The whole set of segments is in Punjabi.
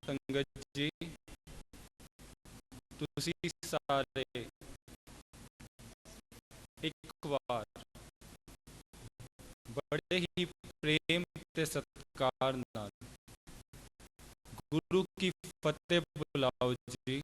ਸੰਗਤ ਜੀ, ਤੁਸੀਂ ਸਾਰੇ ਇੱਕ ਵਾਰ ਬੜੇ ਹੀ ਪ੍ਰੇਮ ਤੇ ਸਤਿਕਾਰ ਨਾਲ ਗੁਰੂ ਕੀ ਫਤਿਹ ਬੁਲਾਓ ਜੀ।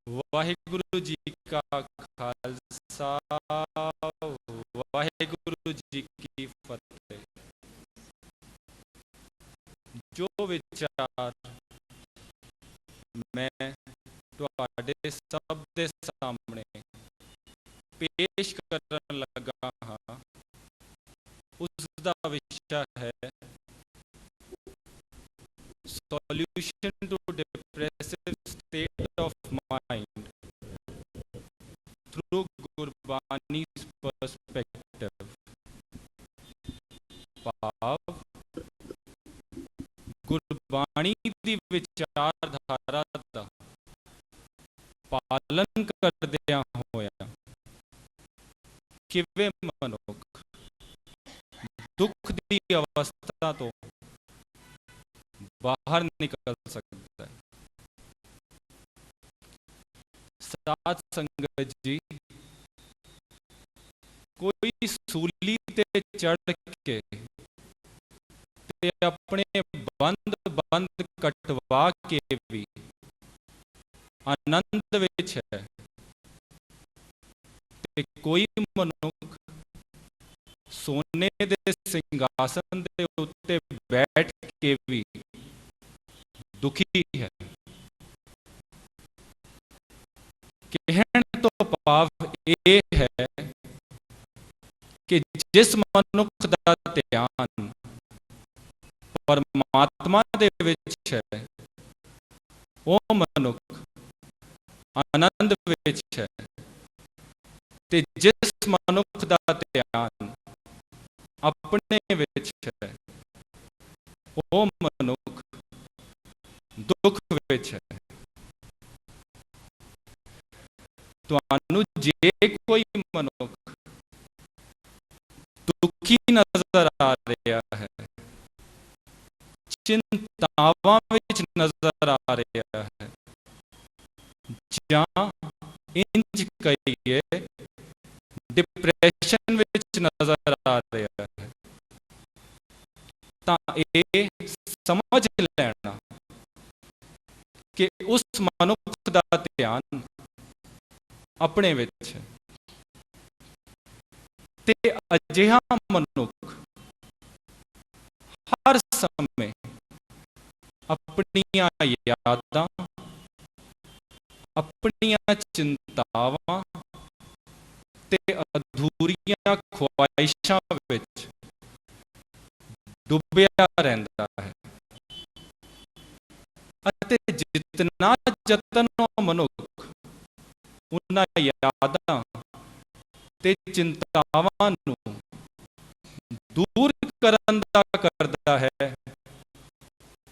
ਵਾਹਿਗੁਰੂ ਜੀ ਕਾ ਖਾਲਸਾ, ਵਾਹਿਗੁਰੂ ਜੀ ਕੀ ਫਤਿਹ। ਜੋ ਵਿਚਾਰ ਮੈਂ ਤੁਹਾਡੇ ਸਭ ਦੇ ਸਾਹਮਣੇ ਪੇਸ਼ ਕਰਨ ਲੱਗਾ ਹਾਂ, ਉਸ ਦਾ ਵਿਸ਼ਾ ਹੈ solution to depressive state of mind through Gurbani perspective. ਭਾਵ ਗੁਰਬਾਣੀ ਦੀ ਵਿਚਾਰਧਾਰਾ ਦਾ ਪਾਲਨ ਕਰਦਿਆਂ ਹੋਇਆ ਕਿਵੇਂ ਮਨੁੱਖ ਦੁੱਖ ਦੀ ਅਵਸਥਾ ਤੋਂ ਬਾਹਰ ਨਿਕਲ ਸਕਦਾ ਹੈ। ਸਾਧ ਸੰਗਤ ਜੀ, ਕੋਈ ਸੂਲੀ ਤੇ ਚੜ੍ਹ ਕੇ ਤੇ ਆਪਣੇ ਬੰਦ ਕਟਵਾ ਕੇ ਵੀ ਆਨੰਦ ਵਿੱਚ ਹੈ, ਤੇ ਕੋਈ ਮਨੁੱਖ ਸੋਨੇ ਦੇ ਸਿੰਘਾਸਨ ਦੇ ਉੱਤੇ ਬੈਠ ਕੇ ਵੀ ਦੁਖੀ ਹੈ। ਕਹਿਣ ਤੋਂ ਭਾਵ ਇਹ ਹੈ ਕਿ ਜਿਸ ਮਨੁੱਖ ਦਾ ਧਿਆਨ ਪਰਮਾਤਮਾ ਦੇ ਵਿੱਚ ਹੈ, ਉਹ ਮਨੁੱਖ ਆਨੰਦ ਵਿੱਚ ਹੈ, ਤੇ ਜਿਸ ਮਨੁੱਖ ਦਾ ਧਿਆਨ ਆਪਣੇ ਵਿੱਚ ਹੈ, ਉਹ ਮਨੁੱਖ ਦੁੱਖ ਵਿੱਚ ਹੈ। ਤੁਹਾਨੂੰ ਜੇ ਕੋਈ ਮਨੁੱਖ ਦੁਖੀ ਨਜ਼ਰ ਆ ਰਿਹਾ ਹੈ, ਚਿੰਤਾਵਾਂ ਵਿੱਚ ਨਜ਼ਰ ਆ ਰਿਹਾ ਹੈ, ਜਾਂ ਇੰਜ ਕਹੀਏ ਡਿਪਰੈਸ਼ਨ ਵਿੱਚ ਨਜ਼ਰ ਆ ਰਿਹਾ ਹੈ, ਤਾਂ ਇਹ ਸਮਝ ਲੈਣਾ ਕਿ ਉਸ ਮਨੁੱਖ ਦਾ ਧਿਆਨ ਆਪਣੇ ਵਿੱਚ ਹੈ, ਤੇ ਅਜਿਹਾ ਮਨੁੱਖ ਹਰ ਸਮੇਂ ਆਪਣੀਆਂ ਯਾਦਾਂ, ਆਪਣੀਆਂ ਚਿੰਤਾਵਾਂ ਤੇ ਅਧੂਰੀਆਂ ਖੁਆਇਸ਼ਾਂ ਵਿੱਚ ਡੁੱਬਿਆ ਰਹਿੰਦਾ ਹੈ, ਅਤੇ ਜਿਤਨਾ ਯਤਨ ਉਹ ਮਨੁੱਖ ਉਹਨਾਂ ਯਾਦਾਂ ਤੇ ਚਿੰਤਾਵਾਂ ਨੂੰ ਦੂਰ ਕਰਨ ਦਾ ਕਰਦਾ ਹੈ,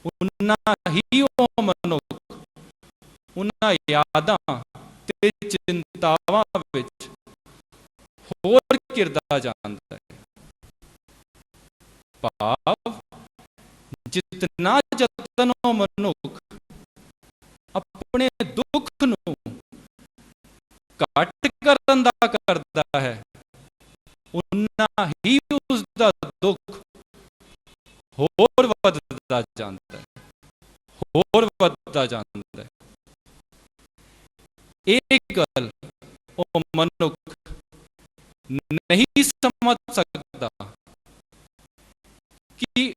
ਉਨਾ ਹੀ ਉਹ ਮਨੁੱਖ ਉਹਨਾਂ ਯਾਦਾਂ ਤੇ ਚਿੰਤਾਵਾਂ ਵਿੱਚ ਹੋਰ ਘਿਰਦਾ ਜਾਂਦਾ ਹੈ। ਭਾਵ ਜਿਤਨਾ ਯਤਨ ਉਹ ਮਨੁੱਖ ਆਪਣੇ ਦੁੱਖ ਨੂੰ ਘੱਟ ਕਰਨ ਦਾ ਕਰਦਾ ਹੈ, ਉਨਾ ਹੀ ਉਸ ਦਾ ਦੁੱਖ ਹੋਰ ਵੱਧਦਾ ਜਾਂਦਾ ਹੈ, ਹੋਰ ਵੱਧਦਾ ਜਾਂਦਾ ਹੈ। ਇਹ ਗੱਲ ਉਹ ਮਨੁੱਖ ਨਹੀਂ ਸਮਝ ਸਕਦਾ ਕਿ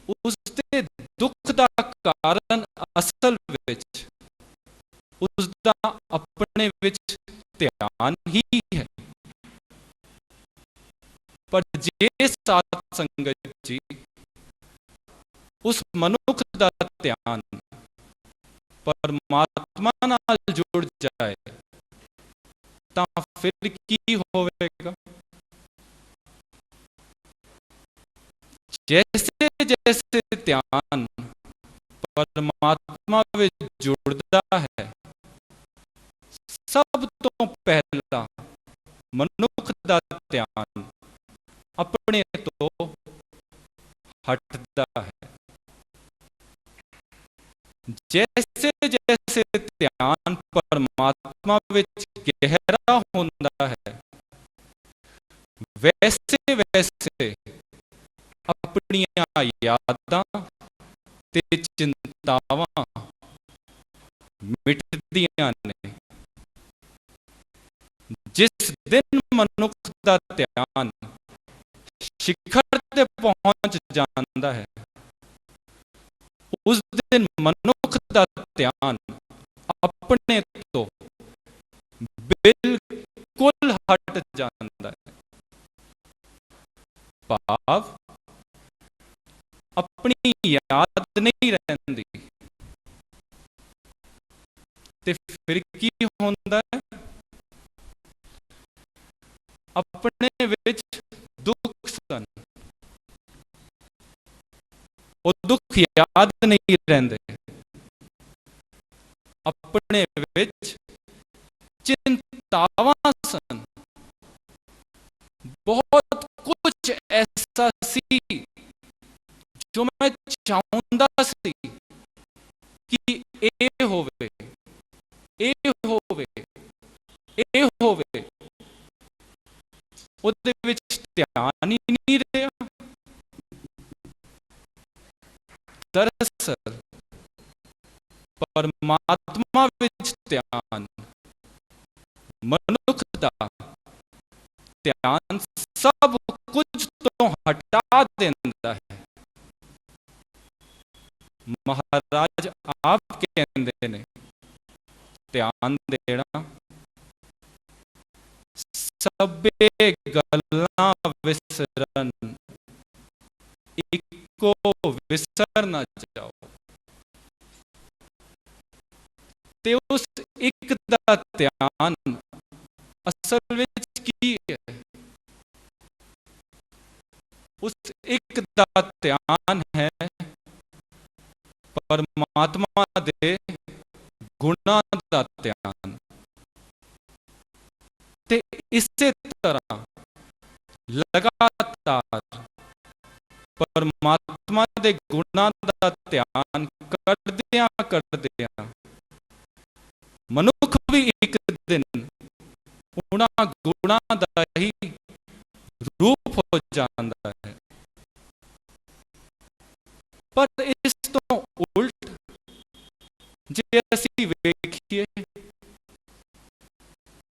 ਉਸ ਦੇ ਦੁੱਖ ਦਾ ਕਾਰਨ ਅਸਲ ਵਿੱਚ ਉਸ ਦਾ ਆਪਣੇ ਵਿੱਚ ਧਿਆਨ ਹੀ ਹੈ। ਪਰ ਜੇ ਸਾਧ ਸੰਗਤ ਜੀ ਉਸ ਮਨੁੱਖ ਦਾ ਧਿਆਨ ਪਰਮਾਤਮਾ ਨਾਲ ਜੁੜ ਜਾਏ, ਤਾਂ ਫਿਰ ਕੀ ਹੋਵੇਗਾ? ਜੈਸੇ ਜੈਸੇ ਧਿਆਨ ਪਰਮਾਤਮਾ ਵਿੱਚ ਜੁੜਦਾ ਹੈ, ਸਭ ਤੋਂ ਪਹਿਲਾਂ ਮਨੁੱਖ ਦਾ ਧਿਆਨ ਆਪਣੇ ਤੋਂ ਹਟਦਾ ਹੈ। जैसे जैसे ध्यान परमात्मा विच गहरा होंदा है, वैसे वैसे अपनियां यादां ते चिंतावां मिटदियां ने। जिस दिन मनुख दा ध्यान शिखर ते पहुंच जांदा है, उस दिन मनुख दा ध्यान अपने तो बिल्कुल हट जांदा है। भाव अपनी याद नहीं रहंदी ते फिर की होंदा है? अपने विच दुख सन, वो दुख याद नहीं रहंदे। अपने विच चिंतावां सन, बहुत कुछ ऐसा सी जो मैं चाहुंदा सी कि ए होवे, ए होवे, ए होवे, ਉਹਦੇ ਵਿੱਚ ਧਿਆਨ ਹੀ ਨਹੀਂ ਰਿਹਾ। ਦਰਅਸਲ ਪਰਮਾਤਮਾ ਵਿੱਚ ਧਿਆਨ, ਮਨੁੱਖ ਦਾ ਧਿਆਨ ਸਭ ਕੁਝ ਤੋਂ ਹਟਾ ਦਿੰਦਾ ਹੈ। ਮਹਾਰਾਜ ਆਪ ਕਹਿੰਦੇ ਨੇ, ਧਿਆਨ ਦੇਣਾ ਸਭੇ ਗੱਲਾਂ ਵਿਸਰਨ, ਇੱਕੋ ਵਿਸਰ ਨਾ ਜਾਓ। ਤੇ ਉਸ ਇੱਕ ਦਾ ਧਿਆਨ ਅਸਲ ਵਿੱਚ ਕੀ ਹੈ? ਉਸ ਇੱਕ ਦਾ ਧਿਆਨ ਹੈ ਪਰਮਾਤਮਾ ਦੇ ਗੁਣਾਂ ਦਾ ਧਿਆਨ। ਤੇ ਇਸੇ ਤਰ੍ਹਾਂ ਲਗਾਤਾਰ ਪਰਮਾਤਮਾ ਦੇ ਗੁਣਾਂ ਦਾ ਧਿਆਨ ਕਰਦਿਆਂ ਕਰਦਿਆਂ ਮਨੁੱਖ ਵੀ ਇੱਕ ਦਿਨ ਉਹਨਾਂ ਗੁਣਾਂ ਦਾ ਹੀ ਰੂਪ ਹੋ ਜਾਂਦਾ ਹੈ। ਪਰ ਇਸ ਤੋਂ ਉਲਟ ਜੇ ਅਸੀਂ ਵੇਖੀਏ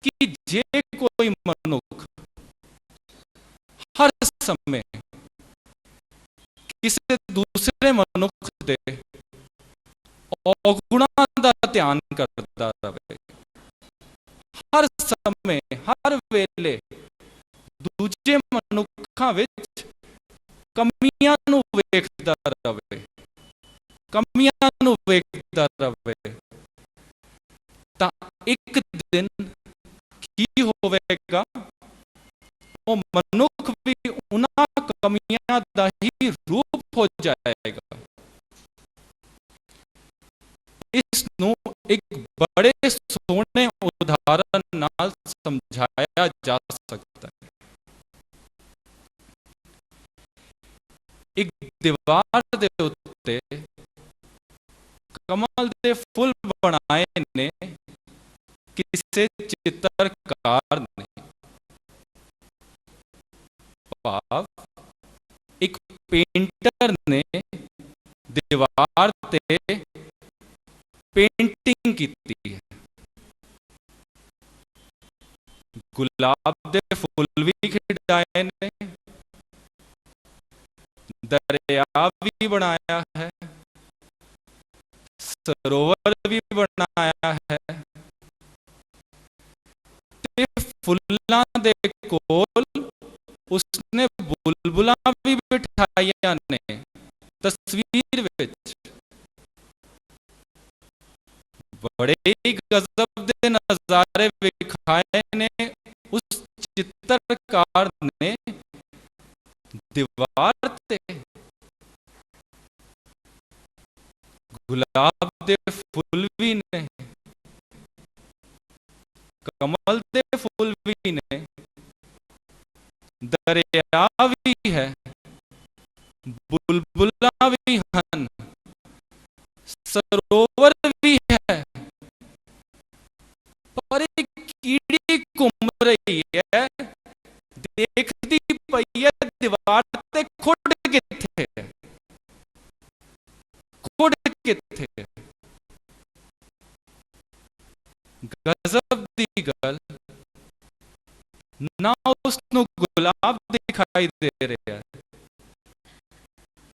ਕਿ ਜੇ ਕੋਈ ਮਨੁੱਖ ਹਰ ਸਮੇਂ ਕਿਸੇ ਦੂਸਰੇ ਮਨੁੱਖ ਦੇ ਔਗੁਣਾਂ ਦਾ ਧਿਆਨ ਕਰਦਾ ਰਹੇ, ਹਰ ਸਮੇਂ ਹਰ ਵੇਲੇ ਦੂਜੇ ਮਨੁੱਖਾਂ ਵਿੱਚ ਕਮੀਆਂ ਨੂੰ ਵੇਖਦਾ ਰਹੇ, ਕਮੀਆਂ ਨੂੰ ਵੇਖਦਾ ਰਹੇ, ਤਾਂ ਇੱਕ ਦਿਨ ਕੀ ਹੋਵੇਗਾ? ਉਹ ਮਨੁੱਖ ਵੀ ਉਹਨਾਂ ਕਮੀਆਂ ਦਾ ਹੀ ਰੂਪ ਹੋ ਜਾਏਗਾ। ਇਸ ਨੂੰ ਇੱਕ ਬੜੇ ਸੋਹਣੇ ਉਦਾਹਰਨ ਨਾਲ ਸਮਝਾਇਆ ਜਾ ਸਕਦਾ ਹੈ। ਇੱਕ ਦੀਵਾਰ ਦੇ ਉੱਤੇ ਕਮਲ ਦੇ ਫੁੱਲ ਬਣਾਏ ਨੇ ਕਿਸੇ ਚਿੱਤਰਕਾਰ ਨੇ। ਭਾਵ ਇੱਕ ਪੇਂਟਰ ਨੇ ਦੀਵਾਰ ਤੇ ਪੇਂਟਿੰਗ ਕੀਤੀ ਹੈ। ਗੁਲਾਬ ਦੇ ਫੁੱਲ ਵੀ ਖਿਡਾਏ ਨੇ, ਦਰਿਆ ਵੀ ਬਣਾਇਆ ਹੈ, ਸਰੋਵਰ ਵੀ ਬਣਾਇਆ ਹੈ, ਤੇ ਫੁੱਲਾਂ ਦੇ ਕੋਲ ਉਸਨੇ ਬੁਲਬੁਲਾਂ ਵੀ ਬਿਠਾਈਆਂ ਨੇ ਤਸਵੀਰ ਵਿੱਚ। ਬੜੇ ਹੀ ਗਜ਼ਬ ਦੇ ਨਜ਼ਾਰੇ ਵਿਖਾਏ ਨੇ ਉਸ ਚਿੱਤਰਕਾਰ ਨੇ ਦੀਵਾਰ ਤੇ। ਗੁਲਾਬ ਦੇ ਫੁੱਲ ਵੀ ਨੇ, ਕਮਲ ਦੇ ਫੁੱਲ ਵੀ ਨੇ, ਦਰਿਆ ਵੀ ਹੈ, ਬੁਲਬੁਲਾਂ ਵੀ ਹਨ, सरोवर भी है, पर एक कीड़ी घूम रही है, देखती पई है दीवार ते खुड किथे है, खुड किथे है। गजब दी गल, ना उसनू गुलाब दिखाई दे रहा है,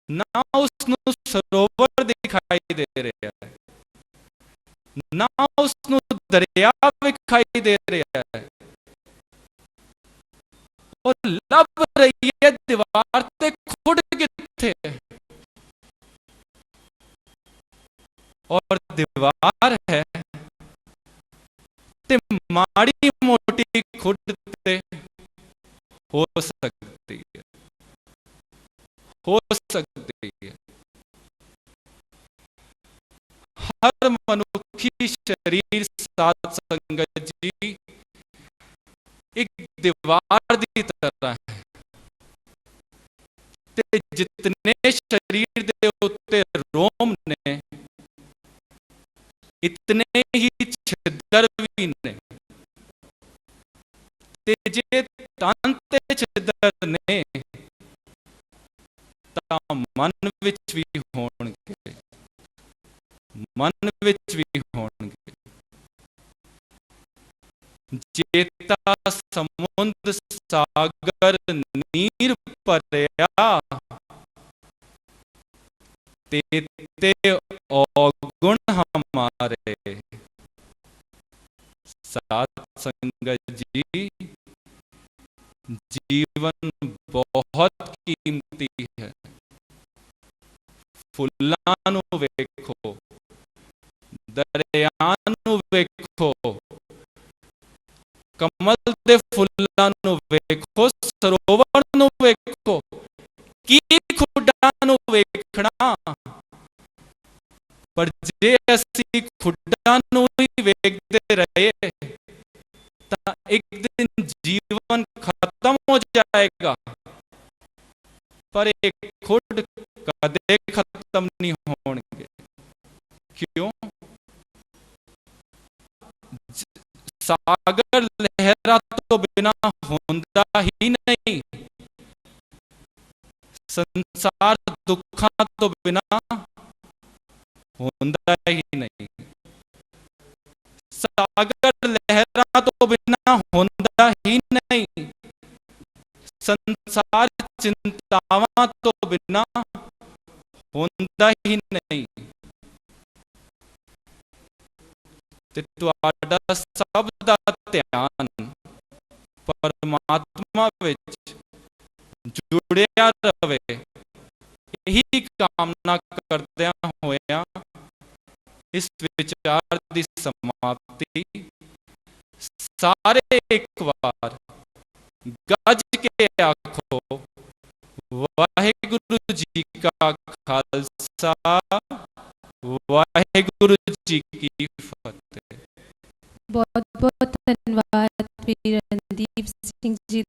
ना उसनू सरोवर दिखाई दे रहा है, ना उसनू दरिया दिखाई दे रहा है, और लब रही है दीवार ते खुड किथे है। और दीवार है ते माड़ी मोटी खुड ते हो सकती है, हो सकती है। हर मनुखी शरीर साध संगत जी एक दीवार दी तरह है, ते जितने शरीर दे उत्ते रोम ने, इतने ही छिद्र भी ने, ते जे तन ते छिद्र ने तां मन विच भी होणगे, मन विच भी होणगे। जेता समुंद सागर नीर भरिया, तेते औगुण हमारे। साध संगत जी, जीवन बहुत कीमती है। फुल्लां नू वेखो, दरिया नू वेखो, कमल दे फुल्लां नू वेखो, सरोवर नू वेखो, की खुड्डां नू वेखना। पर जे असी खुड्डां नू ही वेखदे रहे तां एक दिन जीवन खत्म हो जाएगा, पर एक खुड कदे खत्म नहीं होंगे। क्यों? सागर लहरा तो बिना होंदा ही नहीं, संसार दुखा तो बिना होंदा ही नहीं, सागर लहरा तो बिना होंदा ही नहीं, संसार चिंतावां तो बिना होंदा ही नहीं। ते तुहाडा सब दा ध्यान परमात्मा विच जुड़िया रवे, यही कामना करदियां होया इस विचार दी समाप्ति। सारे एक बार गज के आखो, वाहिगुरु जी का खालसा, वाहिगुरु जी की फतेह। बहुत बहुत धन्यवाद रणदीप सिंह जी।